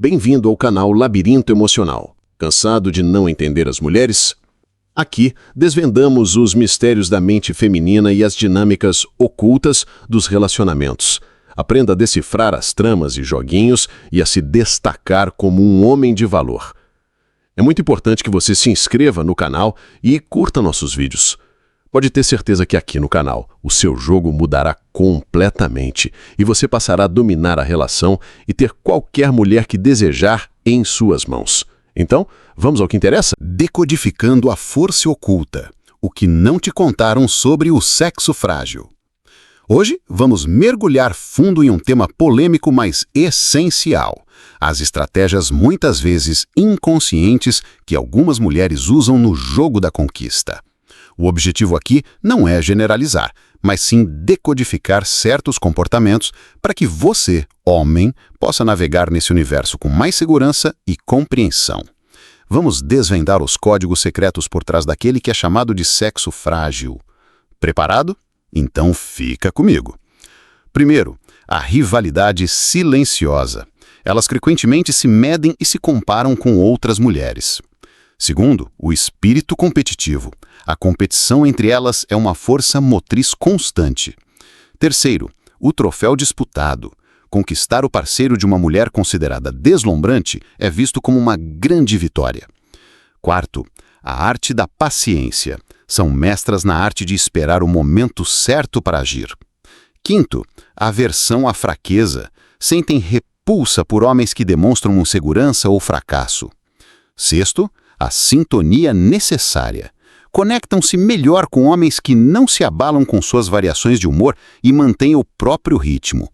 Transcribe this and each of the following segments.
Bem-vindo ao canal Labirinto Emocional. Cansado de não entender as mulheres? Aqui desvendamos os mistérios da mente feminina e as dinâmicas ocultas dos relacionamentos. Aprenda a decifrar as tramas e joguinhos e a se destacar como um homem de valor. É muito importante que você se inscreva no canal e curta nossos vídeos. Pode ter certeza que aqui no canal o seu jogo mudará completamente e você passará a dominar a relação e ter qualquer mulher que desejar em suas mãos. Então, vamos ao que interessa? Decodificando a força oculta. O que não te contaram sobre o sexo frágil. Hoje, vamos mergulhar fundo em um tema polêmico, mas essencial. As estratégias muitas vezes inconscientes que algumas mulheres usam no jogo da conquista. O objetivo aqui não é generalizar, mas sim decodificar certos comportamentos para que você, homem, possa navegar nesse universo com mais segurança e compreensão. Vamos desvendar os códigos secretos por trás daquele que é chamado de sexo frágil. Preparado? Então fica comigo. Primeiro, a rivalidade silenciosa. Elas frequentemente se medem e se comparam com outras mulheres. Segundo, o espírito competitivo. A competição entre elas é uma força motriz constante. Terceiro, o troféu disputado. Conquistar o parceiro de uma mulher considerada deslumbrante é visto como uma grande vitória. Quarto, a arte da paciência. São mestras na arte de esperar o momento certo para agir. Quinto, a aversão à fraqueza. Sentem repulsa por homens que demonstram insegurança ou fracasso. Sexto, a sintonia necessária. Conectam-se melhor com homens que não se abalam com suas variações de humor e mantêm o próprio ritmo.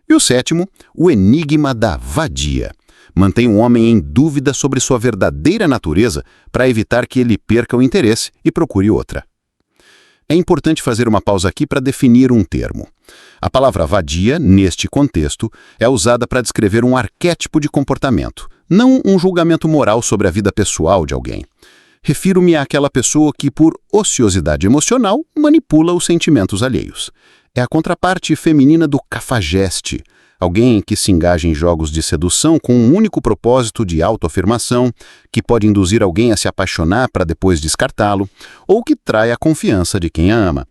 E o sétimo, o enigma da vadia. Mantém um homem em dúvida sobre sua verdadeira natureza para evitar que ele perca o interesse e procure outra. É importante fazer uma pausa aqui para definir um termo. A palavra vadia, neste contexto, é usada para descrever um arquétipo de comportamento, não um julgamento moral sobre a vida pessoal de alguém. Refiro-me àquela pessoa que, por ociosidade emocional, manipula os sentimentos alheios. É a contraparte feminina do cafajeste, alguém que se engaja em jogos de sedução com um único propósito de autoafirmação, que pode induzir alguém a se apaixonar para depois descartá-lo, ou que trai a confiança de quem a ama.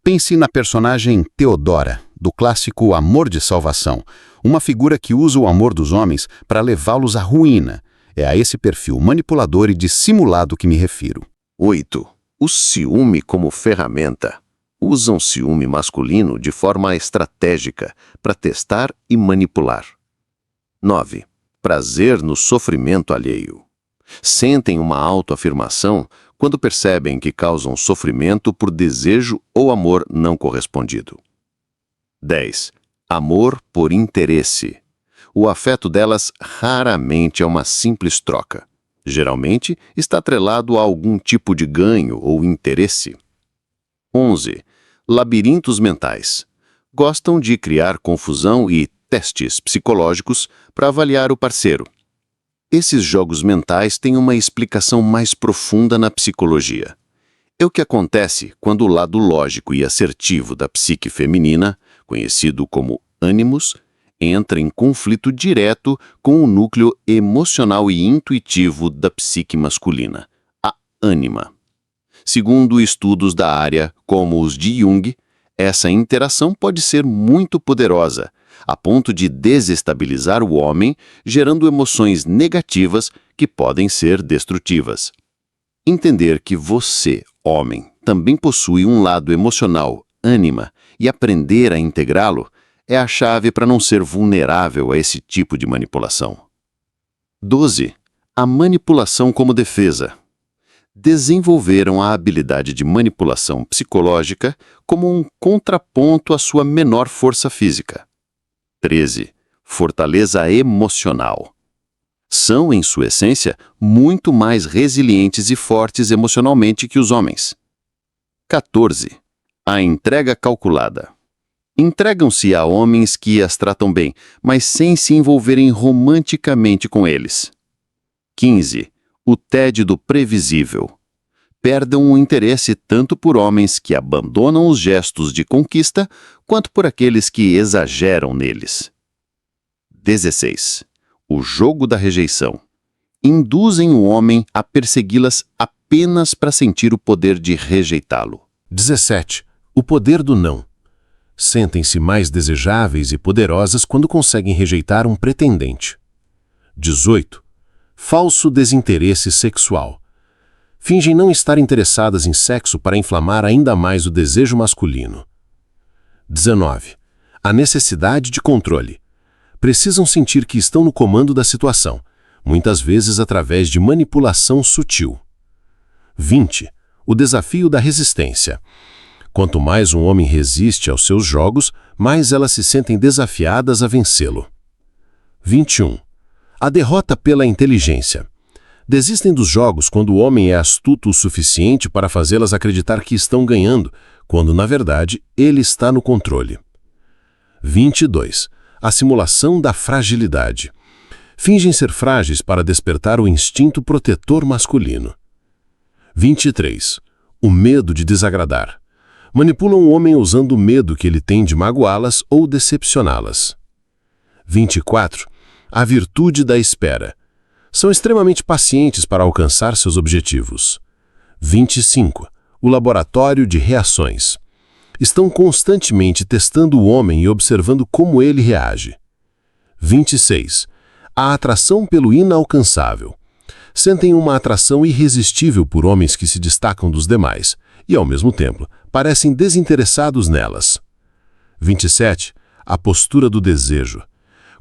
Pense na personagem Teodora, do clássico Amor de Salvação, uma figura que usa o amor dos homens para levá-los à ruína. É a esse perfil manipulador e dissimulado que me refiro. 8. O ciúme como ferramenta. Usam ciúme masculino de forma estratégica para testar e manipular. 9. Prazer no sofrimento alheio. Sentem uma autoafirmação quando percebem que causam sofrimento por desejo ou amor não correspondido. 10. Amor por interesse. O afeto delas raramente é uma simples troca. Geralmente está atrelado a algum tipo de ganho ou interesse. 11. Labirintos mentais. Gostam de criar confusão e testes psicológicos para avaliar o parceiro. Esses jogos mentais têm uma explicação mais profunda na psicologia. É o que acontece quando o lado lógico e assertivo da psique feminina, conhecido como ânimos, entra em conflito direto com o núcleo emocional e intuitivo da psique masculina, a ânima. Segundo estudos da área, como os de Jung, essa interação pode ser muito poderosa, a ponto de desestabilizar o homem, gerando emoções negativas que podem ser destrutivas. Entender que você, homem, também possui um lado emocional, ânima, e aprender a integrá-lo é a chave para não ser vulnerável a esse tipo de manipulação. 12. A manipulação como defesa. Desenvolveram a habilidade de manipulação psicológica como um contraponto à sua menor força física. 13. Fortaleza emocional. São, em sua essência, muito mais resilientes e fortes emocionalmente que os homens. 14. A entrega calculada. Entregam-se a homens que as tratam bem, mas sem se envolverem romanticamente com eles. 15. O tédio do previsível. Perdem o interesse tanto por homens que abandonam os gestos de conquista, quanto por aqueles que exageram neles. 16. o jogo da rejeição. Induzem o homem a persegui-las apenas para sentir o poder de rejeitá-lo. 17. O poder do não. Sentem-se mais desejáveis e poderosas quando conseguem rejeitar um pretendente. 18. Falso desinteresse sexual. Fingem não estar interessadas em sexo para inflamar ainda mais o desejo masculino. 19. A necessidade de controle. Precisam sentir que estão no comando da situação, muitas vezes através de manipulação sutil. 20. O desafio da resistência. Quanto mais um homem resiste aos seus jogos, mais elas se sentem desafiadas a vencê-lo. 21. A derrota pela inteligência. Desistem dos jogos quando o homem é astuto o suficiente para fazê-las acreditar que estão ganhando, quando, na verdade, ele está no controle. 22. A simulação da fragilidade. Fingem ser frágeis para despertar o instinto protetor masculino. 23. O medo de desagradar. Manipulam o homem usando o medo que ele tem de magoá-las ou decepcioná-las. 24. A virtude da espera. São extremamente pacientes para alcançar seus objetivos. 25. O laboratório de reações. Estão constantemente testando o homem e observando como ele reage. 26. A atração pelo inalcançável. Sentem uma atração irresistível por homens que se destacam dos demais e, ao mesmo tempo, parecem desinteressados nelas. 27. A postura do desejo.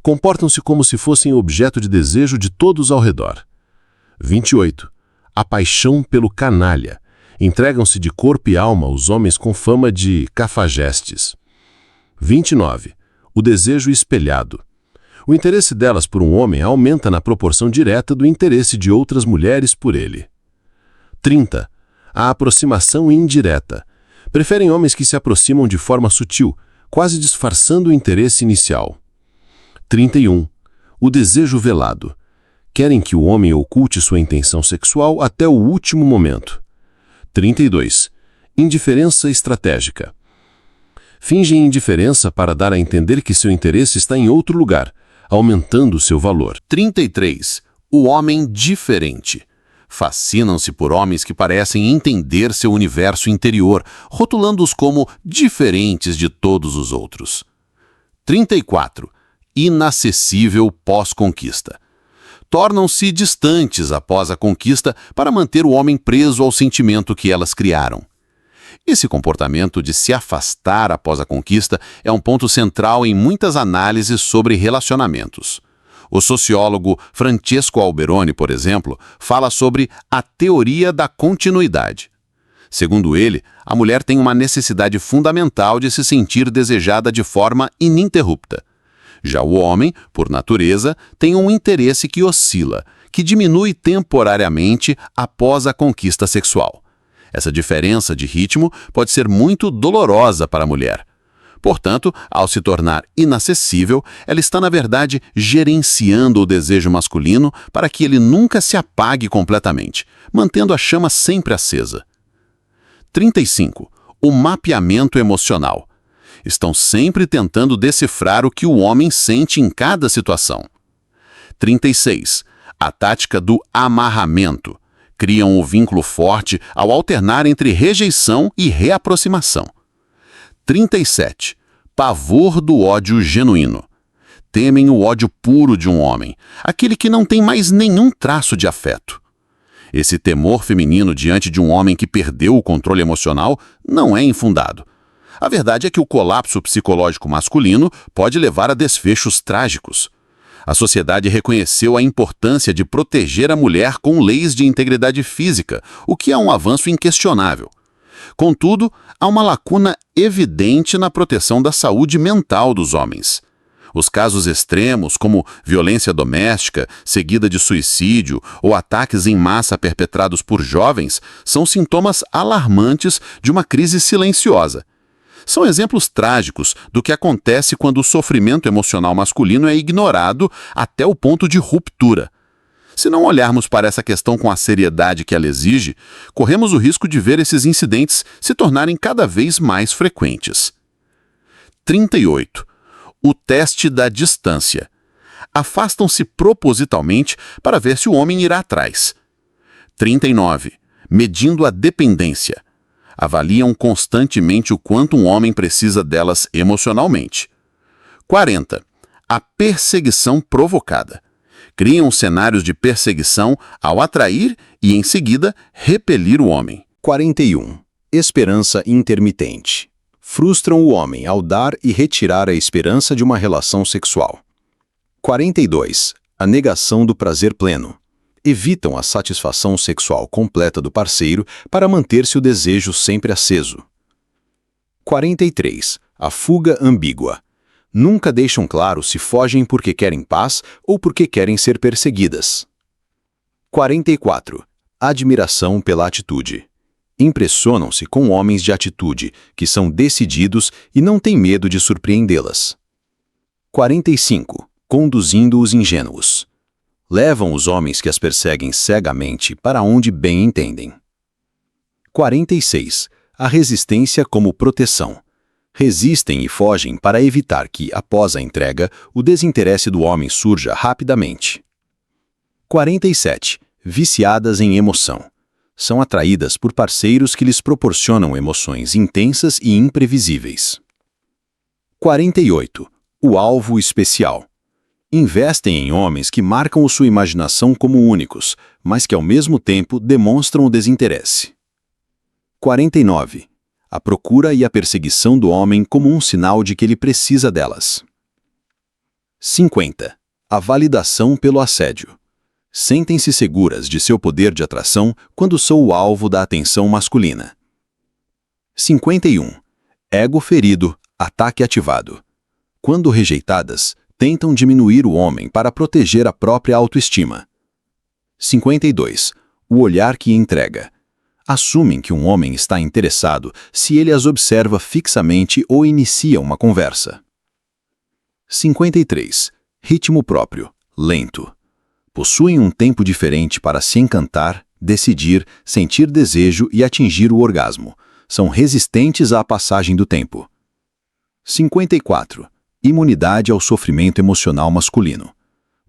Comportam-se como se fossem objeto de desejo de todos ao redor. 28. A paixão pelo canalha. Entregam-se de corpo e alma aos homens com fama de cafajestes. 29. O desejo espelhado. O interesse delas por um homem aumenta na proporção direta do interesse de outras mulheres por ele. 30. A aproximação indireta. Preferem homens que se aproximam de forma sutil, quase disfarçando o interesse inicial. 31. O desejo velado. Querem que o homem oculte sua intenção sexual até o último momento. 32. Indiferença estratégica. Fingem indiferença para dar a entender que seu interesse está em outro lugar, aumentando seu valor. 33. O homem diferente. Fascinam-se por homens que parecem entender seu universo interior, rotulando-os como diferentes de todos os outros. 34. Inacessível pós-conquista. Tornam-se distantes após a conquista para manter o homem preso ao sentimento que elas criaram. Esse comportamento de se afastar após a conquista é um ponto central em muitas análises sobre relacionamentos. O sociólogo Francesco Alberoni, por exemplo, fala sobre a teoria da continuidade. Segundo ele, a mulher tem uma necessidade fundamental de se sentir desejada de forma ininterrupta. Já o homem, por natureza, tem um interesse que oscila, que diminui temporariamente após a conquista sexual. Essa diferença de ritmo pode ser muito dolorosa para a mulher. Portanto, ao se tornar inacessível, ela está, na verdade, gerenciando o desejo masculino para que ele nunca se apague completamente, mantendo a chama sempre acesa. 35. O mapeamento emocional. Estão sempre tentando decifrar o que o homem sente em cada situação. 36. A tática do amarramento. Criam um vínculo forte ao alternar entre rejeição e reaproximação. 37. Pavor do ódio genuíno. Temem o ódio puro de um homem, aquele que não tem mais nenhum traço de afeto. Esse temor feminino diante de um homem que perdeu o controle emocional não é infundado. A verdade é que o colapso psicológico masculino pode levar a desfechos trágicos. A sociedade reconheceu a importância de proteger a mulher com leis de integridade física, o que é um avanço inquestionável. Contudo, há uma lacuna evidente na proteção da saúde mental dos homens. Os casos extremos, como violência doméstica, seguida de suicídio ou ataques em massa perpetrados por jovens, são sintomas alarmantes de uma crise silenciosa. São exemplos trágicos do que acontece quando o sofrimento emocional masculino é ignorado até o ponto de ruptura. Se não olharmos para essa questão com a seriedade que ela exige, corremos o risco de ver esses incidentes se tornarem cada vez mais frequentes. 38. O teste da distância. Afastam-se propositalmente para ver se o homem irá atrás. 39. Medindo a dependência. Avaliam constantemente o quanto um homem precisa delas emocionalmente. 40. A perseguição provocada. Criam cenários de perseguição ao atrair e, em seguida, repelir o homem. 41. Esperança intermitente. Frustram o homem ao dar e retirar a esperança de uma relação sexual. 42. A negação do prazer pleno. Evitam a satisfação sexual completa do parceiro para manter-se o desejo sempre aceso. 43. A fuga ambígua. Nunca deixam claro se fogem porque querem paz ou porque querem ser perseguidas. 44. Admiração pela atitude. Impressionam-se com homens de atitude, que são decididos e não têm medo de surpreendê-las. 45. Conduzindo os ingênuos. Levam os homens que as perseguem cegamente para onde bem entendem. 46. A resistência como proteção. Resistem e fogem para evitar que, após a entrega, o desinteresse do homem surja rapidamente. 47. Viciadas em emoção. São atraídas por parceiros que lhes proporcionam emoções intensas e imprevisíveis. 48. O alvo especial. Investem em homens que marcam sua imaginação como únicos, mas que ao mesmo tempo demonstram o desinteresse. 49. A procura e a perseguição do homem como um sinal de que ele precisa delas. 50. A validação pelo assédio. Sentem-se seguras de seu poder de atração quando são o alvo da atenção masculina. 51. Ego ferido, ataque ativado. Quando rejeitadas, tentam diminuir o homem para proteger a própria autoestima. 52. O olhar que entrega. Assumem que um homem está interessado se ele as observa fixamente ou inicia uma conversa. 53. Ritmo próprio, lento. Possuem um tempo diferente para se encantar, decidir, sentir desejo e atingir o orgasmo. São resistentes à passagem do tempo. 54. Imunidade ao sofrimento emocional masculino.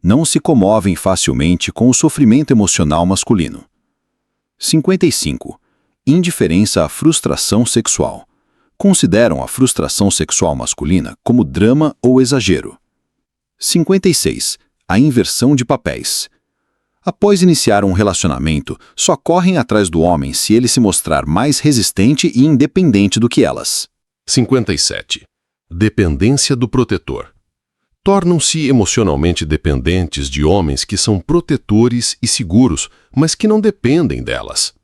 Não se comovem facilmente com o sofrimento emocional masculino. 55. Indiferença à frustração sexual. Consideram a frustração sexual masculina como drama ou exagero. 56. A inversão de papéis. Após iniciar um relacionamento, só correm atrás do homem se ele se mostrar mais resistente e independente do que elas. 57. Dependência do protetor. Tornam-se emocionalmente dependentes de homens que são protetores e seguros, mas que não dependem delas.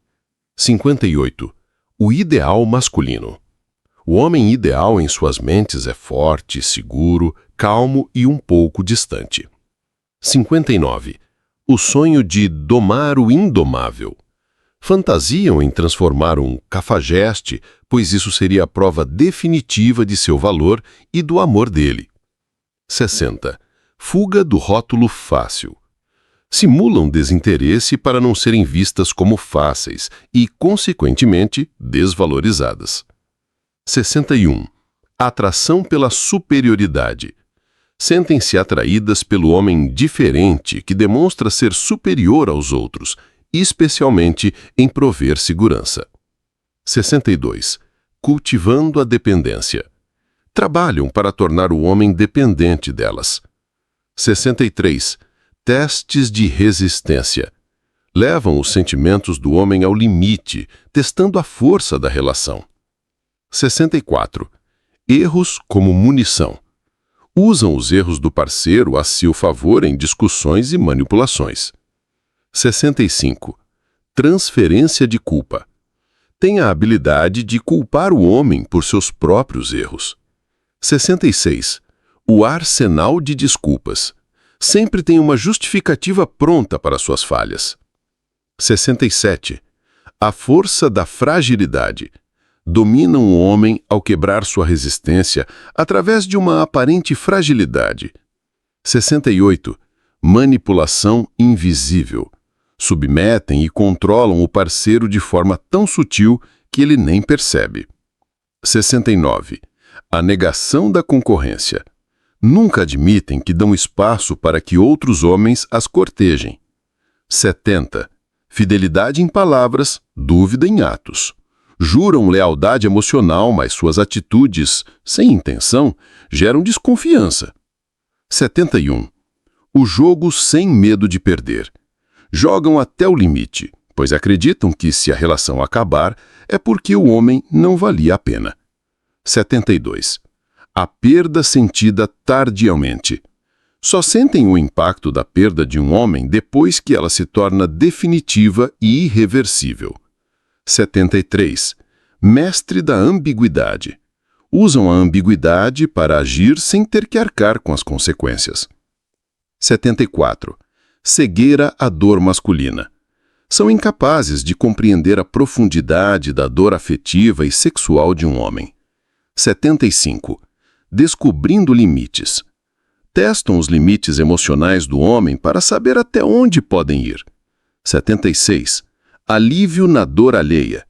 58. O ideal masculino. O homem ideal em suas mentes é forte, seguro, calmo e um pouco distante. 59. O sonho de domar o indomável. Fantasiam em transformar um cafajeste, pois isso seria a prova definitiva de seu valor e do amor dele. 60. Fuga do rótulo fácil. Simulam desinteresse para não serem vistas como fáceis e, consequentemente, desvalorizadas. 61. Atração pela superioridade. Sentem-se atraídas pelo homem diferente que demonstra ser superior aos outros, especialmente em prover segurança. 62. Cultivando a dependência. Trabalham para tornar o homem dependente delas. 63. Testes de resistência. Levam os sentimentos do homem ao limite, testando a força da relação. 64. Erros como munição. Usam os erros do parceiro a seu favor em discussões e manipulações. 65. Transferência de culpa. Tem a habilidade de culpar o homem por seus próprios erros. 66. O arsenal de desculpas. Sempre tem uma justificativa pronta para suas falhas. 67. A força da fragilidade. Dominam o homem ao quebrar sua resistência através de uma aparente fragilidade. 68. Manipulação invisível. Submetem e controlam o parceiro de forma tão sutil que ele nem percebe. 69. A negação da concorrência. Nunca admitem que dão espaço para que outros homens as cortejem. 70. Fidelidade em palavras, dúvida em atos. Juram lealdade emocional, mas suas atitudes, sem intenção, geram desconfiança. 71. O jogo sem medo de perder. Jogam até o limite, pois acreditam que se a relação acabar é porque o homem não valia a pena. 72. A perda sentida tardiamente. Só sentem o impacto da perda de um homem depois que ela se torna definitiva e irreversível. 73. Mestre da ambiguidade. Usam a ambiguidade para agir sem ter que arcar com as consequências. 74. Cegueira à dor masculina. São incapazes de compreender a profundidade da dor afetiva e sexual de um homem. 75. Descobrindo limites. Testam os limites emocionais do homem para saber até onde podem ir. 76. Alívio na dor alheia.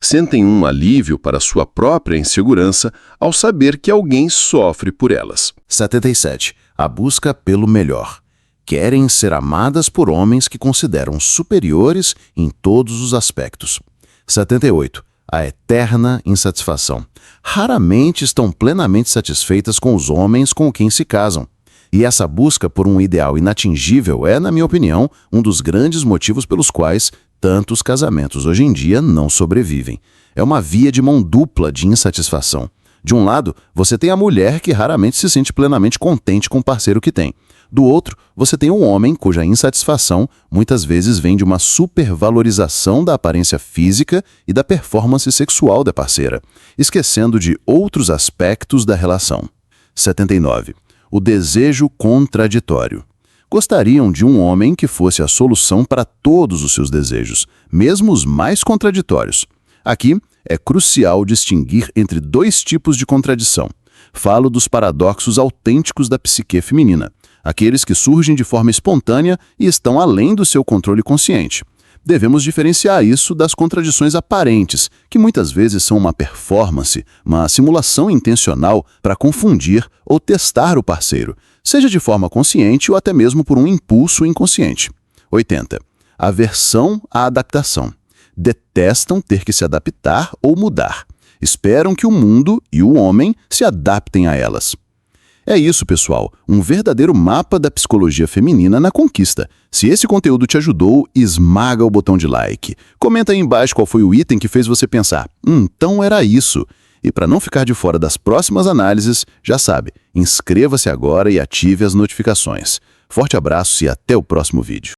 Sentem um alívio para sua própria insegurança ao saber que alguém sofre por elas. 77. A busca pelo melhor. Querem ser amadas por homens que consideram superiores em todos os aspectos. 78. A eterna insatisfação. Raramente estão plenamente satisfeitas com os homens com quem se casam. E essa busca por um ideal inatingível é, na minha opinião, um dos grandes motivos pelos quais tantos casamentos hoje em dia não sobrevivem. É uma via de mão dupla de insatisfação. De um lado, você tem a mulher que raramente se sente plenamente contente com o parceiro que tem. Do outro, você tem um homem cuja insatisfação muitas vezes vem de uma supervalorização da aparência física e da performance sexual da parceira, esquecendo de outros aspectos da relação. 79. O desejo contraditório. Gostariam de um homem que fosse a solução para todos os seus desejos, mesmo os mais contraditórios. Aqui é crucial distinguir entre dois tipos de contradição. Falo dos paradoxos autênticos da psique feminina, aqueles que surgem de forma espontânea e estão além do seu controle consciente. Devemos diferenciar isso das contradições aparentes, que muitas vezes são uma performance, uma simulação intencional para confundir ou testar o parceiro, seja de forma consciente ou até mesmo por um impulso inconsciente. 80. Aversão à adaptação. Detestam ter que se adaptar ou mudar. Esperam que o mundo e o homem se adaptem a elas. É isso, pessoal, um verdadeiro mapa da psicologia feminina na conquista. Se esse conteúdo te ajudou, esmaga o botão de like. Comenta aí embaixo qual foi o item que fez você pensar, então era isso. E para não ficar de fora das próximas análises, já sabe, inscreva-se agora e ative as notificações. Forte abraço e até o próximo vídeo.